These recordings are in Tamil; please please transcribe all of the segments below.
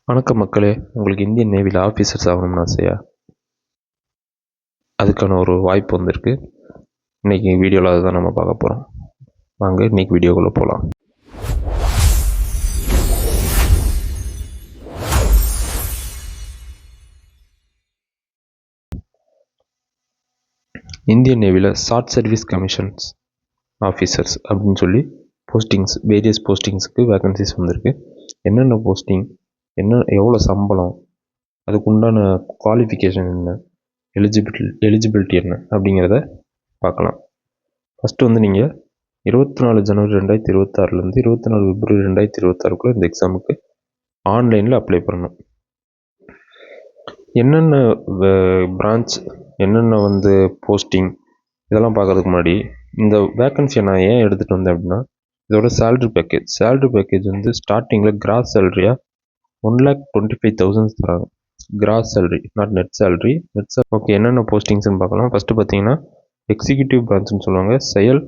வணக்கம் மக்களே, உங்களுக்கு இந்தியன் நேவியில் ஆஃபீஸர்ஸ் ஆகணும்னு ஆசையா? அதுக்கான ஒரு வாய்ப்பு வந்திருக்கு. இன்றைக்கி வீடியோவில் அதுதான் நம்ம பார்க்க போகிறோம். வாங்க இன்றைக்கி வீடியோக்குள்ளே போகலாம். இந்தியன் நேவியில் ஷார்ட் சர்வீஸ் கமிஷன்ஸ் ஆஃபீஸர்ஸ் அப்படின்னு சொல்லி போஸ்டிங்ஸ், வேரியஸ் போஸ்டிங்ஸுக்கு வேக்கன்சிஸ் வந்திருக்கு. என்னென்ன போஸ்டிங், எவ்வளோ சம்பளம், அதுக்கு உண்டான குவாலிஃபிகேஷன் என்ன, எலிஜிபிலிட்டி என்ன அப்படிங்கிறத பார்க்கலாம். ஃபஸ்ட்டு நீங்கள் 24 ஜனவரி 2026 24 பிப்ரவரி 2026 இந்த எக்ஸாமுக்கு ஆன்லைனில் அப்ளை பண்ணணும். என்னென்ன பிரான்ச், என்னென்ன போஸ்டிங், இதெல்லாம் பார்க்கறதுக்கு முன்னாடி இந்த வேக்கன்சியை நான் ஏன் எடுத்துகிட்டு வந்தேன் அப்படின்னா, இதோட சேலரி பேக்கேஜ் ஸ்டார்டிங்கில் கிராஸ் சேலரியாக 1,25,000 தராங்க. Cross salary, not net salary. Okay, என்னென்ன போஸ்டிங்ஸ்னு பார்க்கலாம். ஃபஸ்ட்டு பார்த்தீங்கன்னா எக்ஸிக்யூட்டிவ் பிரான்ச்சுன்னு சொல்லுவாங்க. செயல்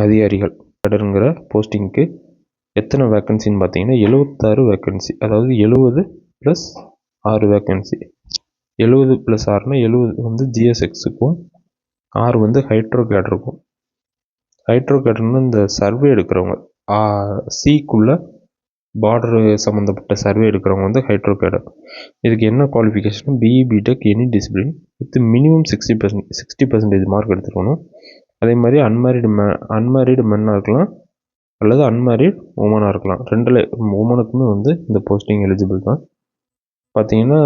அதிகாரிகள் கடருங்கிற போஸ்டிங்க்கு எத்தனை வேக்கன்சின்னு பார்த்தீங்கன்னா 76 வேக்கன்சி. அதாவது 70 + 6 வேக்கன்சி. 70 + 6னா 70 ஜிஎஸ்எக்ஸுக்கும் 6 ஹைட்ரோ கேடருக்கும். ஹைட்ரோ கேடர்னு இந்த சர்வே எடுக்கிறவங்க, சீக்குள்ளே பார்டரு சம்மந்தப்பட்ட சர்வே எடுக்கிறவங்க ஹைட்ரோ கேடர். இதுக்கு என்ன qualification? BE BTech any discipline with minimum 60% mark எடுத்துருக்கணும். அதே மாதிரி அன்மேரிடு மென்னாக இருக்கலாம் அல்லது அன்மேரிட் உமனாக இருக்கலாம். உமனுக்குமே இந்த போஸ்டிங் எலிஜிபிள் தான். பார்த்தீங்கன்னா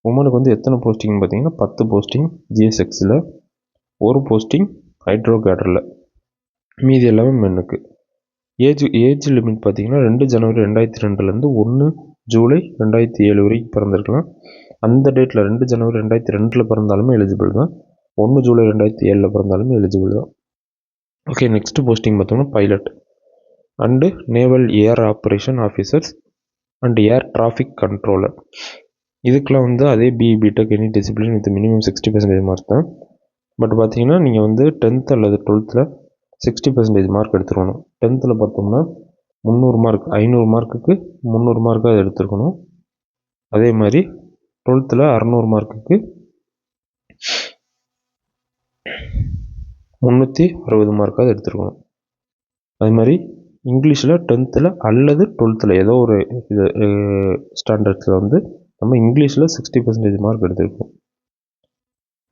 உமனுக்கு எத்தனை போஸ்டிங் பார்த்தீங்கன்னா 10 போஸ்டிங் ஜிஎஸ்எக்ஸில், 1 போஸ்டிங் ஹைட்ரோ கேடரில், மீதி எல்லாமே மென்னுக்கு. ஏஜ் லிமிட் பார்த்தீங்கன்னா 2 ஜனவரி 2002 1 ஜூலை 2007 வரைக்கும் பிறந்திருக்கலாம். அந்த டேட்டில் 2 ஜனவரி 2002 பிறந்தாலுமே எலிஜிபிள் தான். 1 ஜூலை 2007 பிறந்தாலுமே எலிஜிபிள் தான். ஓகே, நெக்ஸ்ட் போஸ்டிங் பார்த்தோம்னா pilot and naval air operation officers and air traffic controller. இதுக்கெலாம் அதே BE BTech any discipline with minimum 60% mark தான். பட் பார்த்தீங்கன்னா நீங்கள் 10th அல்லது 12th 60% மார்க் எடுத்துருக்கணும். 10th பார்த்தோம்னா 300 மார்க், 500 மார்க்குக்கு 300 மார்க்காக எடுத்துருக்கணும். அதே மாதிரி 12th 600 மார்க்குக்கு 360 மார்க்காக எடுத்துருக்கணும். அது மாதிரி இங்கிலீஷில் 10th அல்லது 12th ஏதோ ஒரு இது ஸ்டாண்டர்ட்ஸில் நம்ம இங்கிலீஷில் 60% மார்க் எடுத்துருக்கோம்.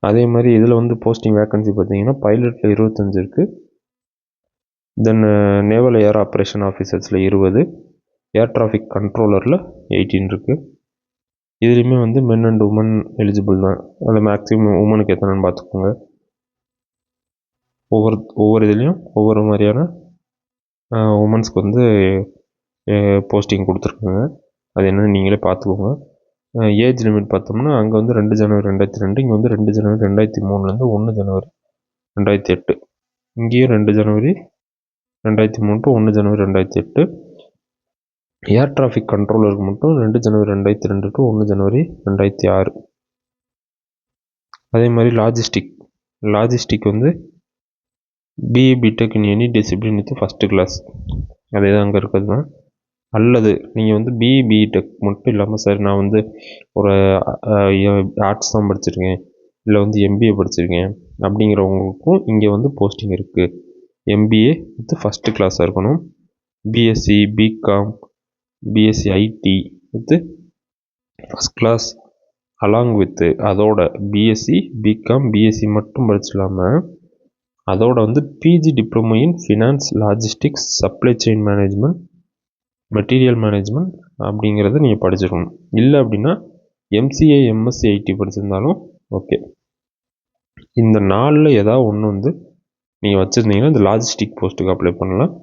அதே மாதிரி இதில் போஸ்டிங் வேக்கன்சி பார்த்தீங்கன்னா பைலட்டில் 25 இருக்குது. தென் நேவல் ஏர் ஆப்ரேஷன் ஆஃபீஸர்ஸில் 20, ஏர் டிராஃபிக் கண்ட்ரோலரில் 18 இருக்குது. இதுலேயுமே மென் அண்ட் உமன் எலிஜிபிள் தான். அதில் மேக்ஸிமம் உமனுக்கு எத்தனைன்னு பார்த்துக்கோங்க. ஒவ்வொரு இதுலேயும் ஒவ்வொரு மாதிரியான உமன்ஸ்க்கு போஸ்டிங் கொடுத்துருக்காங்க. அது என்னென்னு நீங்களே பார்த்துக்கோங்க. ஏஜ் லிமிட் பார்த்தோம்னா அங்கே 2 ஜனவரி 2002, இங்கே 2 ஜனவரி 2003 1 ஜனவரி 2008. இங்கேயும் 2 ஜனவரி 2003 to 1 ஜனவரி 2008. ஏர் டிராஃபிக் கண்ட்ரோலருக்கு மட்டும் 2 ஜனவரி 2002 to 1 ஜனவரி 2006. அதே மாதிரி logistic BE BTech in any discipline with first class. அதே தான் அங்கே இருக்கிறது தான். அல்லது நீங்கள் பிஇ பிடெக் மட்டும் இல்லாமல், சார் நான் ஒரு ஆர்ட்ஸ் தான் படிச்சிருக்கேன், இல்லை எம்பிஏ படிச்சிருக்கேன் அப்படிங்கிறவங்களுக்கும் இங்கே போஸ்டிங் இருக்குது. எம்பிஏ வித் ஃபஸ்ட்டு கிளாஸாக இருக்கணும். BSc BCom, BSc IT with first class along with அதோட பிஎஸ்சி பிகாம் பிஎஸ்சி மட்டும் படிச்சிடாமல் அதோட PG diploma in finance, logistics, supply chain management, material management அப்படிங்கிறத நீங்கள் படிச்சிருக்கணும். இல்லை அப்படின்னா எம்சிஏ எம்எஸ்சி ஐடி படிச்சிருந்தாலும் ஓகே. இந்த 4ல் ஏதாவது ஒன்று நீங்கள் வச்சுருந்தீங்கன்னா இந்த லாஜிஸ்டிக் போஸ்ட்டுக்கு அப்ளை பண்ணலாம்.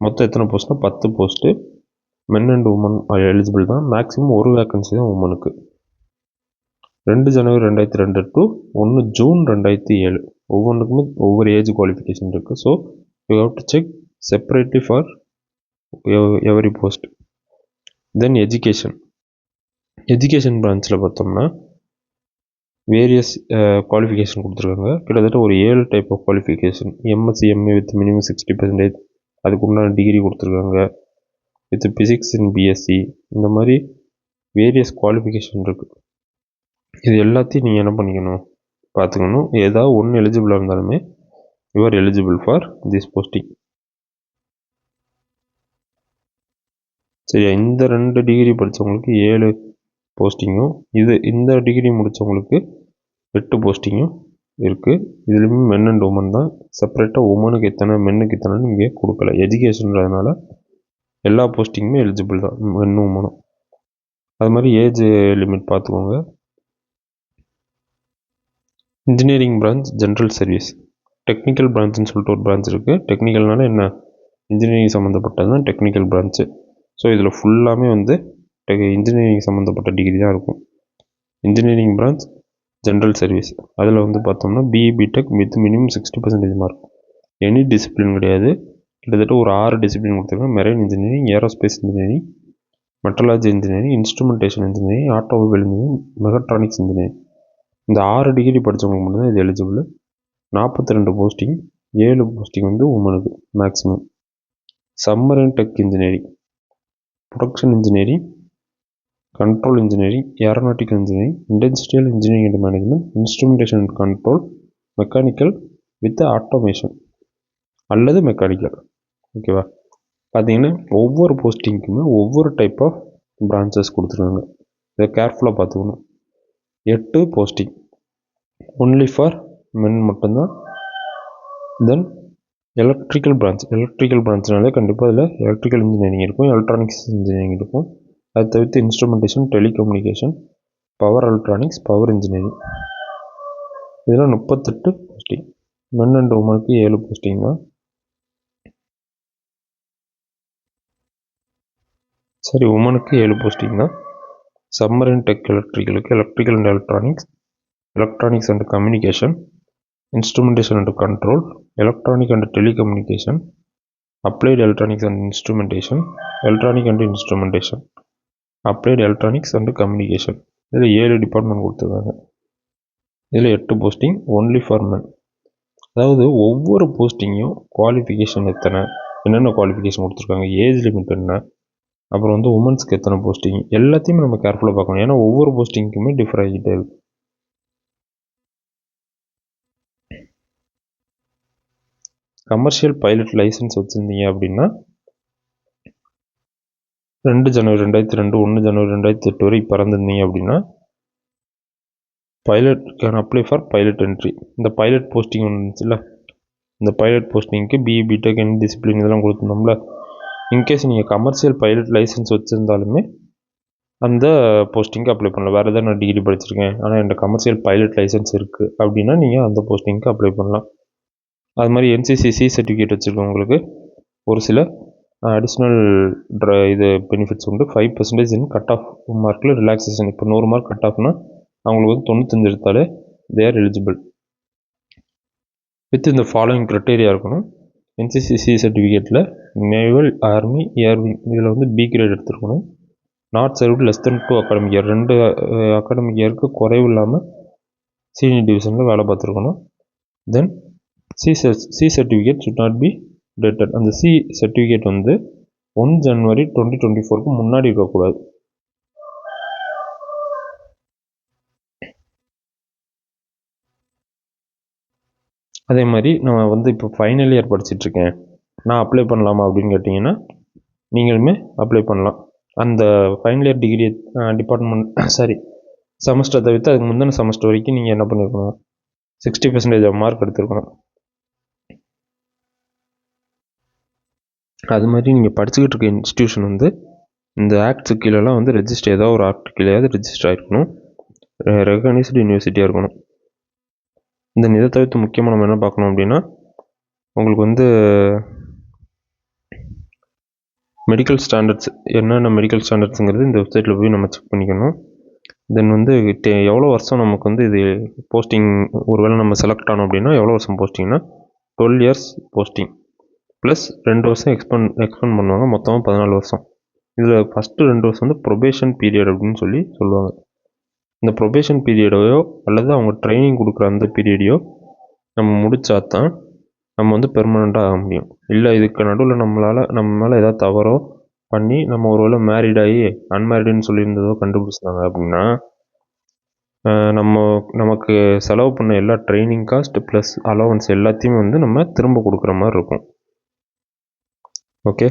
மொத்தம் எத்தனை போஸ்ட்னா 10 post. Men and women eligible தான். மேக்ஸிமம் ஒரு வேக்கன்சி தான் உமனுக்கு. 2 ஜனவரி 2002 to 1 ஜூன் 2007. ஒவ்வொன்றுக்குமே ஒவ்வொரு ஏஜ் குவாலிஃபிகேஷன் இருக்குது. So you have to check separately for every post. Then education பிரான்ச்சில் பார்த்தோம்னா வேரியஸ் குவாலிஃபிகேஷன் கொடுத்துருக்காங்க. கிட்டத்தட்ட ஒரு 7 type of qualification. MSc MA with minimum 60%, அதுக்கு உண்டான டிகிரி கொடுத்துருக்காங்க. வித் ஃபிசிக்ஸ் இன் பிஎஸ்சி, இந்த மாதிரி வேரியஸ் குவாலிஃபிகேஷன் இருக்குது. இது எல்லாத்தையும் நீங்கள் என்ன பண்ணிக்கணும், பார்த்துக்கணும். ஏதாவது ஒன்று எலிஜிபிளாக இருந்தாலுமே you are eligible for this posting. சரியா, இந்த 2 டிகிரி படித்தவங்களுக்கு 7 போஸ்டிங்கும், இந்த டிகிரி முடித்தவங்களுக்கு 8 போஸ்டிங்கும் இருக்குது. இதுலேயுமே மென் அண்ட் உமன் தான். செப்பரேட்டாக உமனுக்கு எத்தனை மென்னுக்கு எத்தனைன்னு இங்கே கொடுக்கல. எஜுகேஷன்றதுனால எல்லா போஸ்டிங்குமே எலிஜிபிள் தான், மென்னும் உமனும். அது மாதிரி ஏஜ் லிமிட் பார்த்துக்கோங்க. Engineering branch, general service, technical பிரான்ச்சுன்னு சொல்லிட்டு ஒரு பிரான்ச் இருக்குது. டெக்னிக்கல்னால என்ன, இன்ஜினியரிங் சம்மந்தப்பட்டது தான் டெக்னிக்கல் பிரான்ச்சு. ஸோ இதில் ஃபுல்லாமே வந்து இன்ஜினியரிங் சம்மந்தப்பட்ட டிகிரி தான் இருக்கும். இன்ஜினியரிங் பிரான்ச், ஜென்ரல் சர்வீஸ், அதில் வந்து பார்த்தோம்னா BE BTech with minimum 60% mark. Any discipline கிடையாது, கிட்டத்தட்ட ஒரு 6 டிசிப்ளின் கொடுத்துருக்காங்க. Marine engineering, aerospace engineering, metallurgy engineering, instrumentation engineering, automobile engineering, mechatronics engineering. இந்த 6 டிகிரி படித்தவங்களுக்கு மட்டும் தான் இது எலிஜிபிள். 42 போஸ்டிங், 7 போஸ்டிங் வந்து உமனுக்கு maximum. Submarine tech engineering, production engineering, control engineering, aeronautical engineering, industrial engineering and management, instrumentation and control, mechanical with automation அல்லது மெக்கானிக்கல். ஓகேவா, பார்த்தீங்கன்னா ஒவ்வொரு போஸ்டிங்க்குமே ஒவ்வொரு டைப் ஆஃப் பிரான்ச்சஸ் கொடுத்துருக்காங்க. இதை கேர்ஃபுல்லாக பார்த்துக்கணும். 8 போஸ்டிங் ஒன்லி ஃபார் மென் மட்டும்தான். தென் எலக்ட்ரிக்கல் பிரான்ச்னாலே கண்டிப்பாக அதில் எலக்ட்ரிக்கல் இன்ஜினியரிங் இருக்கும், எலக்ட்ரானிக்ஸ் இன்ஜினியரிங் இருக்கும். அது தவிர்த்து instrumentation, telecommunication, power electronics, power engineering, இதெல்லாம் 38 போஸ்டிங். மென் அண்ட் உமனுக்கு 7 போஸ்டிங் தான். சரி, உமனுக்கு 7 போஸ்டிங் தான். சம்மரைன் டெக் எலக்ட்ரிக்கலுக்கு electrical and electronics, electronics and communication, instrumentation and control, electronic and telecommunication, applied electronics and instrumentation, electronic and instrumentation, applied electronics and communication. இதில் 7 டிபார்ட்மெண்ட் கொடுத்துருக்காங்க. இதில் 8 போஸ்டிங் ஒன்லி ஃபார் மென். அதாவது ஒவ்வொரு போஸ்டிங்கும் குவாலிஃபிகேஷன் என்னென்ன குவாலிஃபிகேஷன் கொடுத்துருக்காங்க, ஏஜ் லிமிட் என்ன, அப்புறம் வந்து உமன்ஸ்க்கு எத்தனை போஸ்டிங், எல்லாத்தையுமே நம்ம கேர்ஃபுல்லாக பார்க்கணும். ஏன்னா ஒவ்வொரு போஸ்டிங்க்குமே டிஃபர் ஆகிட்டே இருக்கு. கமர்ஷியல் பைலட் லைசன்ஸ் வச்சுருந்தீங்க அப்படின்னா 2 ஜனவரி 2002, 1 ஜனவரி 2008 வரை பிறந்திருந்தீங்க அப்படின்னா pilot can apply for pilot entry. இந்த பைலட் போஸ்டிங் ஒன்று இருந்துச்சுல்ல, இந்த பைலட் போஸ்டிங்க்கு பிஇ பிடெக் எனி டிசிப்ளின் இதெல்லாம் கொடுத்துருந்தோம்ல. இன்கேஸ் நீங்கள் கமர்ஷியல் பைலட் லைசன்ஸ் வச்சுருந்தாலுமே அந்த போஸ்டிங்க்கு அப்ளை பண்ணலாம். வேறு எதாவது நான் டிகிரி படிச்சிருக்கேன் ஆனால் என்கிட்ட கமர்ஷியல் பைலட் லைசன்ஸ் இருக்குது அப்படின்னா நீங்கள் அந்த போஸ்டிங்க்கு அப்ளை பண்ணலாம். அது மாதிரி என்சிசி சர்டிஃபிகேட் வச்சுருக்கவங்களுக்கு ஒரு சில அடிஷ்னல் இது பெனிஃபிட்ஸ் உண்டு. 5% இன் கட் ஆஃப் மார்க்கில் ரிலாக்ஸேஷன். இப்போ 100 மார்க் கட் ஆஃப்னா அவங்களுக்கு வந்து 95 எடுத்தாலே தே ஆர் எலிஜிபிள். வித் இந்த ஃபாலோயிங் க்ரைட்டீரியா இருக்கணும். என்சிசி சர்டிஃபிகேட்டில் நேவல், ஆர்மி, ஏர்விங் இதில் வந்து பி கிரேட் எடுத்துருக்கணும். Not served less than 2 academic year, 2 academic இயருக்கு குறைவு இல்லாமல் சீனியர் டிவிஷனில் வேலை பார்த்துருக்கணும். Then C certificate should not be dated. அந்த சி சர்டிஃபிகேட் வந்து 1 ஜனவரி 2024க்கு முன்னாடி இருக்கக்கூடாது. அதே மாதிரி நான் வந்து இப்போ ஃபைனல் இயர் படிச்சிட்ருக்கேன், நான் அப்ளை பண்ணலாமா அப்படின்னு கேட்டிங்கன்னா நீங்களுமே அப்ளை பண்ணலாம். அந்த ஃபைனல் இயர் டிகிரி செமஸ்டர் தவிர்த்து அதுக்கு முந்தின செமஸ்டர் வரைக்கும் நீங்கள் என்ன பண்ணியிருக்கணும், 60% மார்க் எடுத்துருக்கணும். அது மாதிரி நீங்கள் படிச்சுக்கிட்டு இருக்க இன்ஸ்டியூஷன் வந்து இந்த ஆக்ட்ஸு கீழெல்லாம் வந்து ரெஜிஸ்டர், ஏதோ ஒரு ஆக்ட் கீழேயாவது ரெஜிஸ்டர் ஆகிருக்கணும், ரெகனைஸ்டு யூனிவர்சிட்டியாக இருக்கணும். இந்த இதை தவிர்த்து முக்கியமாக நம்ம என்ன பார்க்கணும் அப்படின்னா உங்களுக்கு வந்து மெடிக்கல் ஸ்டாண்டர்ட்ஸ், என்னென்ன மெடிக்கல் ஸ்டாண்டர்ட்ஸுங்கிறது இந்த வெப்சைட்டில் போய் நம்ம செக் பண்ணிக்கணும். தென் வந்து எவ்வளோ வருஷம் நமக்கு வந்து இது போஸ்டிங், ஒருவேளை நம்ம செலக்ட் ஆனோம் அப்படின்னா எவ்வளோ வருஷம் போஸ்டிங்னா 12 இயர்ஸ் போஸ்டிங் ப்ளஸ் 2 வருஷம் எக்ஸ்பெண்ட் பண்ணுவாங்க, மொத்தமாக 14 வருஷம். இதில் ஃபஸ்ட்டு 2 வருஷம் வந்து ப்ரொபேஷன் பீரியட் அப்படின்னு சொல்லுவாங்க. இந்த ப்ரொபேஷன் பீரியடையோ அல்லது அவங்க ட்ரைனிங் கொடுக்குற அந்த பீரியடையோ நம்ம முடித்தா தான் நம்ம வந்து பெர்மனெண்ட்டாக ஆக முடியும். இல்லை இதுக்கு நடுவில் நம்ம மேலே ஏதாவது தவறோ பண்ணி நம்ம ஒரு வேளை மேரிட் ஆகி அன்மேரிடுன்னு சொல்லியிருந்ததோ கண்டுபிடிச்சிட்டாங்க அப்படின்னா நமக்கு செலவு பண்ண எல்லா ட்ரைனிங் காஸ்ட் ப்ளஸ் அலவன்ஸ் எல்லாத்தையுமே வந்து நம்ம திரும்ப கொடுக்குற மாதிரி இருக்கும். ஓகே,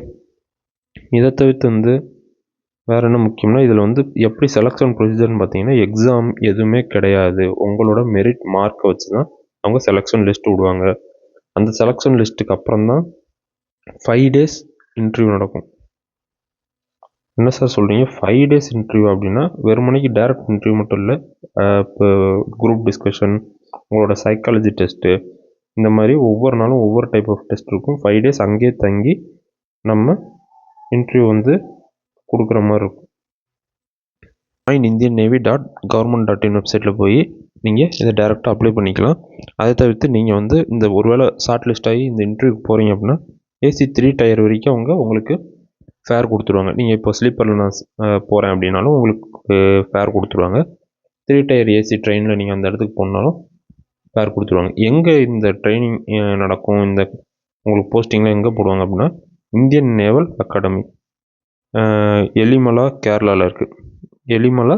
இதை தவிர்த்து வந்து வேறு என்ன முக்கியம்னா இதில் வந்து எப்படி செலெக்ஷன் ப்ரொசீஜர்னு பார்த்தீங்கன்னா எக்ஸாம் எதுவுமே கிடையாது. உங்களோட மெரிட் மார்க்கை வச்சு தான் அவங்க செலெக்ஷன் லிஸ்ட் விடுவாங்க. அந்த செலெக்ஷன் லிஸ்ட்டுக்கு அப்புறம் தான் 5 days இன்டர்வியூ நடக்கும். என்ன சார் சொல்கிறீங்க 5 days இன்டர்வியூ அப்படின்னா வெறுமனைக்கு டேரக்ட் இன்டர்வியூ மட்டும் இல்லை, இப்போ குரூப் டிஸ்கஷன், உங்களோட சைக்காலஜி டெஸ்ட்டு, இந்த மாதிரி ஒவ்வொரு நாளும் ஒவ்வொரு டைப் ஆஃப் டெஸ்ட் இருக்கும். 5 days அங்கேயே தங்கி நம்ம இன்டர்வியூ வந்து கொடுக்குற மாதிரி இருக்கும். indiannavy.government.in வெப்சைட்டில் போய் நீங்கள் இதை டேரெக்டாக அப்ளை பண்ணிக்கலாம். அதை தவிர்த்து நீங்கள் வந்து இந்த ஒருவேளை ஷார்ட் லிஸ்ட் ஆகி இந்த இன்டர்வியூக்கு போகிறீங்க அப்படின்னா ஏசி 3 டயர் வரைக்கும் அவங்க உங்களுக்கு ஃபேர் கொடுத்துருவாங்க. நீங்கள் இப்போ ஸ்லீப்பரில் நான் போகிறேன் அப்படின்னாலும் உங்களுக்கு ஃபேர் கொடுத்துருவாங்க. 3 டயர் ஏசி ட்ரெயினில் நீங்கள் அந்த இடத்துக்கு போனாலும் ஃபேர் கொடுத்துருவாங்க. எங்கே இந்த ட்ரைனிங் நடக்கும், இந்த உங்களுக்கு போஸ்டிங்கில் எங்கே போடுவாங்க அப்படின்னா இந்தியன் நேவல் அகாடமி, எலிமலா கேரளாவில் இருக்குது. எலிமலா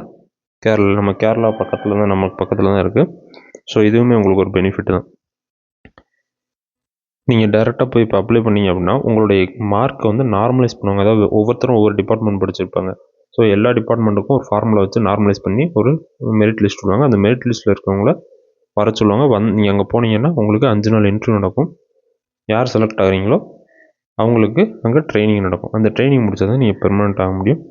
கேரளா, நம்ம கேரளா பக்கத்தில் தான், நமக்கு பக்கத்தில் தான் இருக்குது. ஸோ இதுவுமே உங்களுக்கு ஒரு பெனிஃபிட் தான். நீங்கள் டேரெக்டாக போய் இப்போ அப்ளை பண்ணிங்க அப்படின்னா உங்களுடைய மார்க்கை வந்து நார்மலைஸ் பண்ணுவாங்க. அதாவது ஒவ்வொருத்தரும் ஒவ்வொரு டிபார்ட்மெண்ட் படிச்சிருப்பாங்க. ஸோ எல்லா டிபார்ட்மெண்ட்டுக்கும் ஒரு ஃபார்முலா வச்சு நார்மலைஸ் பண்ணி ஒரு மெரிட் லிஸ்ட் விடுவாங்க. அந்த மெரிட் லிஸ்ட்டில் இருக்கவங்கள வர சொல்லுவாங்க. நீங்கள் அங்கே போனீங்கன்னா உங்களுக்கு 5 நாள் இன்டர்வியூ நடக்கும். யார் செலக்ட் ஆகிறீங்களோ அவங்களுக்கு அங்கே ட்ரைனிங் நடக்கும். அந்த ட்ரைனிங் முடிச்சா தான் நீங்கள் பெர்மனெண்ட் ஆக முடியும்.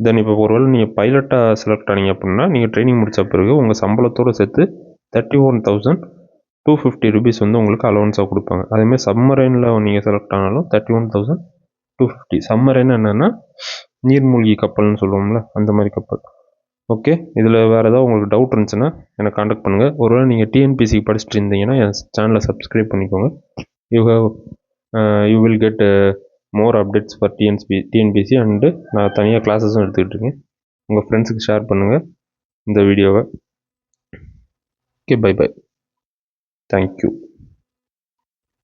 தென் இப்போ ஒருவேளை நீங்கள் பைலட்டாக செலக்ட் ஆனீங்க அப்படின்னா நீங்கள் ட்ரைனிங் முடித்த பிறகு உங்கள் சம்பளத்தோடு சேர்த்து 31,250 rupees வந்து உங்களுக்கு அலவன்ஸாக கொடுப்பாங்க. அதேமாதிரி சம்மரைனில் நீங்கள் செலக்ட் ஆனாலும் 31,250. சம்மரைன் என்னென்னா நீர்மூழ்கி கப்பல்னு சொல்லுவோம்ல, அந்த மாதிரி கப்பல். ஓகே, இதில் வேறு ஏதாவது உங்களுக்கு டவுட் இருந்துச்சுன்னா என்னை காண்டாக்ட் பண்ணுங்கள். ஒருவேளை நீங்கள் டிஎன்பிசி படிச்சுட்டு இருந்தீங்கன்னா என் சேனலை சப்ஸ்கிரைப் பண்ணிக்கோங்க. You will get more updates for TNPSC and நான் தனியாக கிளாஸஸும் எடுத்துக்கிட்டு இருக்கேன். உங்கள் ஃப்ரெண்ட்ஸுக்கு ஷேர் பண்ணுங்கள் இந்த வீடியோவை. Okay, bye. தேங்க்யூ.